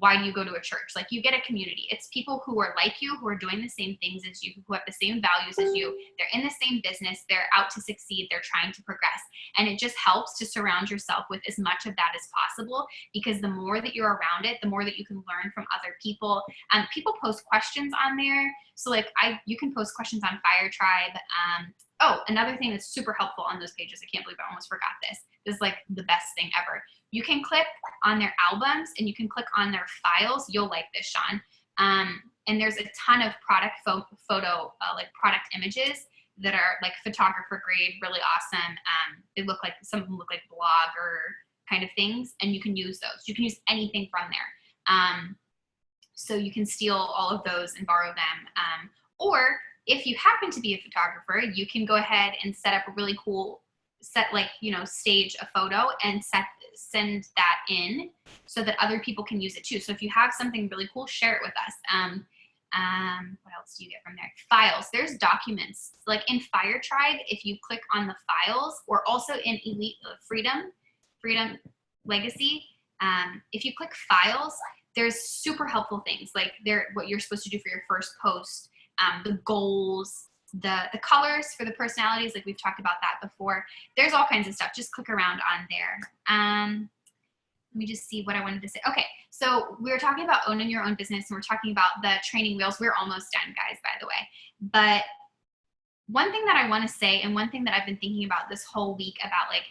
why do you go to a church? Like you get a community. It's people who are like you, who are doing the same things as you, who have the same values as you. They're in the same business. They're out to succeed. They're trying to progress. And it just helps to surround yourself with as much of that as possible, because the more that you're around it, the more that you can learn from other people. People post questions on there. So like you can post questions on Fire Tribe. Oh, another thing that's super helpful on those pages, I can't believe I almost forgot this, is like the best thing ever. You can click on their albums and you can click on their files. You'll like this, Sean. And there's a ton of product like product images that are like photographer grade, really awesome. Some of them look like blogger kind of things, and you can use those. You can use anything from there. So you can steal all of those and borrow them. Or if you happen to be a photographer, you can go ahead and set up a really cool set like, you know, stage a photo and send that in so that other people can use it too. So if you have something really cool, share it with us. What else do you get from there? Files. There's documents. Like in Fire Tribe, if you click on the files, or also in Elite Freedom Legacy, if you click files, there's super helpful things like what you're supposed to do for your first post, the goals, the colors for the personalities, like we've talked about that before. There's all kinds of stuff. Just click around on there. Let me just see what I wanted to say. Okay, so we were talking about owning your own business, and we're talking about the training wheels. We're almost done, guys, by the way. But one thing that I want to say, and one thing that I've been thinking about this whole week about, like,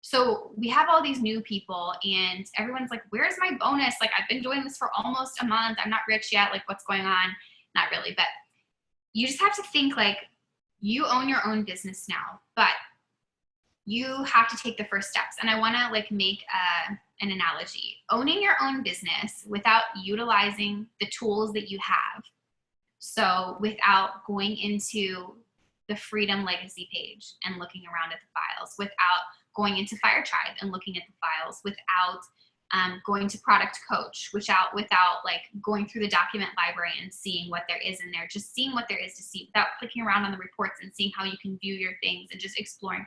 so we have all these new people and everyone's like, where's my bonus? Like, I've been doing this for almost a month. I'm not rich yet. Like, what's going on? Not really, but you just have to think like you own your own business now, but you have to take the first steps. And I want to like make an analogy. Owning your own business without utilizing the tools that you have. So without going into the Freedom Legacy page and looking around at the files, without going into Fire Tribe and looking at the files, without going to Product Coach, without like going through the document library and seeing what there is in there, just seeing what there is to see, without clicking around on the reports and seeing how you can view your things and just exploring.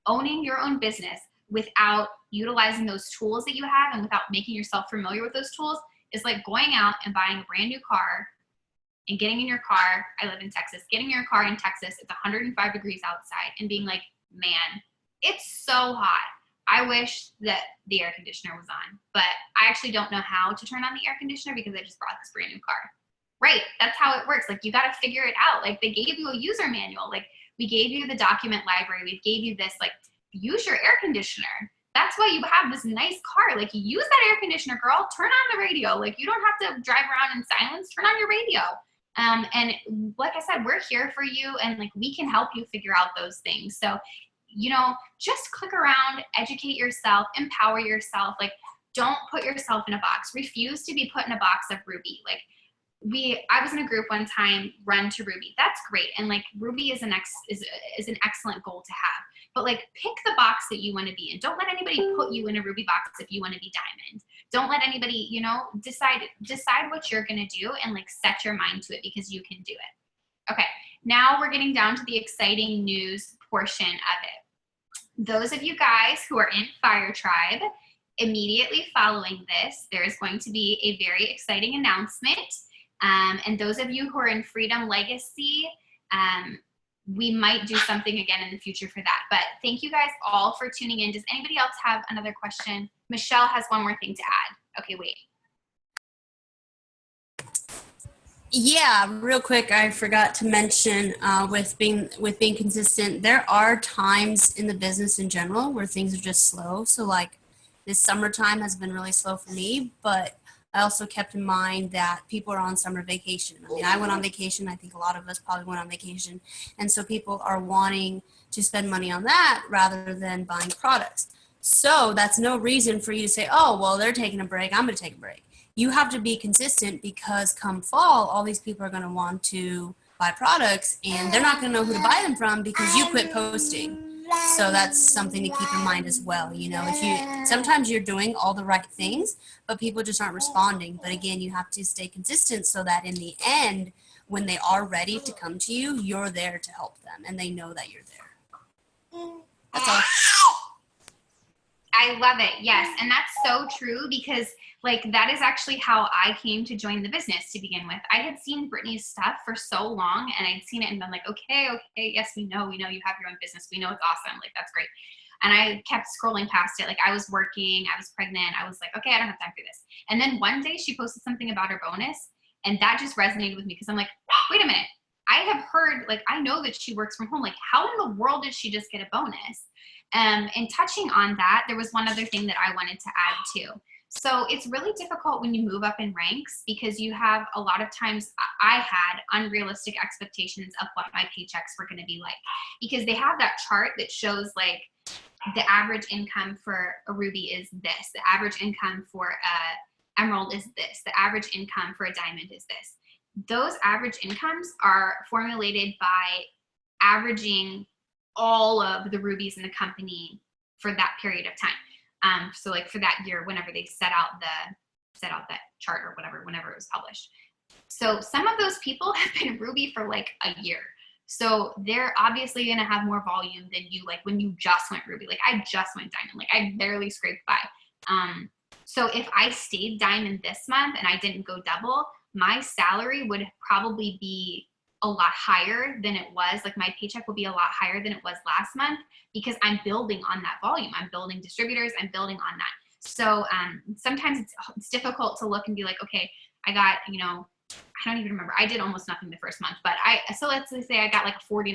Owning your own business without utilizing those tools that you have and without making yourself familiar with those tools is like going out and buying a brand new car and getting in your car. I live in Texas. Getting in your car in Texas, it's 105 degrees outside, and being like, man, it's so hot. I wish that the air conditioner was on, but I actually don't know how to turn on the air conditioner because I just bought this brand new car. Right, that's how it works. Like, you got to figure it out. Like, they gave you a user manual. Like, we gave you the document library. We gave you this, like, use your air conditioner. That's why you have this nice car. Like, use that air conditioner, girl. Turn on the radio. Like, you don't have to drive around in silence. Turn on your radio. And like I said, we're here for you, and like, we can help you figure out those things. So, you know, just click around, educate yourself, empower yourself. Like, don't put yourself in a box. Refuse to be put in a box of Ruby. Like, I was in a group one time, run to Ruby. That's great. And like, Ruby is an excellent goal to have. But like, pick the box that you want to be in. Don't let anybody put you in a Ruby box if you want to be Diamond. Don't let anybody, you know, decide what you're going to do, and like, set your mind to it, because you can do it. Okay, now we're getting down to the exciting news portion of it. Those of you guys who are in Fire Tribe, immediately following this, there is going to be a very exciting announcement. And those of you who are in Freedom Legacy, we might do something again in the future for that. But thank you guys all for tuning in. Does anybody else have another question? Michelle has one more thing to add. Okay, wait. Yeah, real quick, I forgot to mention with being consistent, there are times in the business in general where things are just slow. So like, this summertime has been really slow for me, but I also kept in mind that people are on summer vacation. I mean, I went on vacation. I think a lot of us probably went on vacation. And so people are wanting to spend money on that rather than buying products. So that's no reason for you to say, oh, well, they're taking a break, I'm going to take a break. You have to be consistent, because come fall, all these people are going to want to buy products, and they're not going to know who to buy them from because you quit posting. So that's something to keep in mind as well. You know, sometimes you're doing all the right things, but people just aren't responding. But again, you have to stay consistent so that in the end, when they are ready to come to you, you're there to help them, and they know that you're there. That's all. I love it. Yes. And that's so true, because like, that is actually how I came to join the business to begin with. I had seen Brittany's stuff for so long, and I'd seen it and been like, okay, yes, we know you have your own business. We know it's awesome. Like, that's great. And I kept scrolling past it. Like, I was working, I was pregnant. I was like, okay, I don't have time for this. And then one day she posted something about her bonus, and that just resonated with me, because I'm like, wait a minute. I have heard, like, I know that she works from home. Like, how in the world did she just get a bonus? And touching on that, there was one other thing that I wanted to add too. So it's really difficult when you move up in ranks, because you have a lot of times, I had unrealistic expectations of what my paychecks were going to be like, because they have that chart that shows like the average income for a Ruby is this, the average income for a Emerald is this, the average income for a Diamond is this. Those average incomes are formulated by averaging all of the rubies in the company for that period of time. So like for that year, whenever they set out that chart or whatever, whenever it was published. So some of those people have been ruby for like a year. So they're obviously going to have more volume than you, like when you just went ruby. Like I just went diamond, like I barely scraped by. So if I stayed diamond this month and I didn't go double, my salary would probably be a lot higher than it was. Like my paycheck would be a lot higher than it was last month because I'm building on that volume. I'm building distributors, I'm building on that. So sometimes it's difficult to look and be like, okay, I got, you know, I don't even remember. I did almost nothing the first month, but so let's say I got like a $49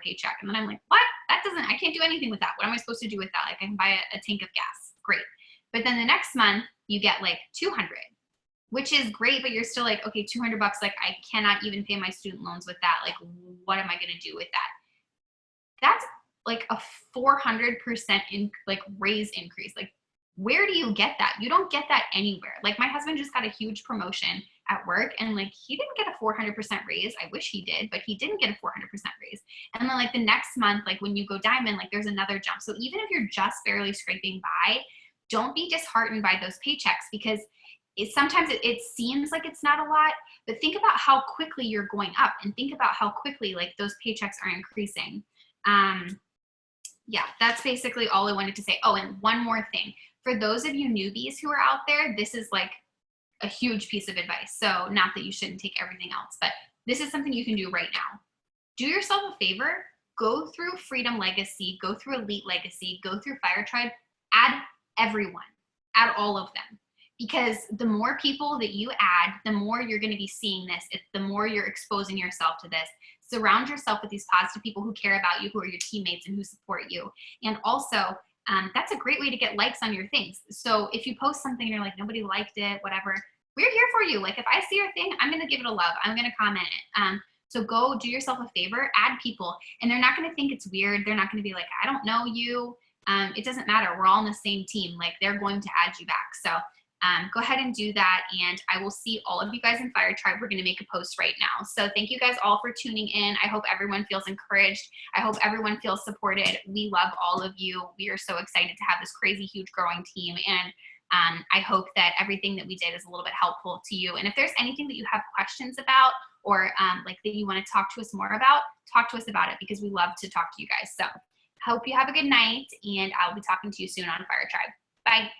paycheck. And then I'm like, what? I can't do anything with that. What am I supposed to do with that? Like I can buy a tank of gas. Great. But then the next month you get like 200, which is great, but you're still like, okay, 200 bucks. Like I cannot even pay my student loans with that. Like, what am I going to do with that? That's like a 400% raise increase. Like, where do you get that? You don't get that anywhere. Like my husband just got a huge promotion at work and like he didn't get a 400% raise. I wish he did, but he didn't get a 400% raise. And then like the next month, like when you go diamond, like there's another jump. So even if you're just barely scraping by, don't be disheartened by those paychecks because sometimes it seems like it's not a lot, but think about how quickly you're going up and think about how quickly like those paychecks are increasing. Yeah, that's basically all I wanted to say. Oh, and one more thing. For those of you newbies who are out there, this is like a huge piece of advice. So not that you shouldn't take everything else, but this is something you can do right now. Do yourself a favor, go through Freedom Legacy, go through Elite Legacy, go through Fire Tribe, add everyone, add all of them. Because the more people that you add, the more you're going to be seeing this. The more you're exposing yourself to this. Surround yourself with these positive people who care about you, who are your teammates and who support you. And also, that's a great way to get likes on your things. So if you post something and you're like, nobody liked it, whatever, we're here for you. Like if I see your thing, I'm going to give it a love. I'm going to comment it. So go do yourself a favor, add people. And they're not going to think it's weird. They're not going to be like, I don't know you. It doesn't matter. We're all on the same team. Like they're going to add you back. So go ahead and do that. And I will see all of you guys in Fire Tribe. We're going to make a post right now. So thank you guys all for tuning in. I hope everyone feels encouraged. I hope everyone feels supported. We love all of you. We are so excited to have this crazy, huge growing team. And I hope that everything that we did is a little bit helpful to you. And if there's anything that you have questions about or like that you want to talk to us more about, talk to us about it because we love to talk to you guys. So hope you have a good night and I'll be talking to you soon on Fire Tribe. Bye.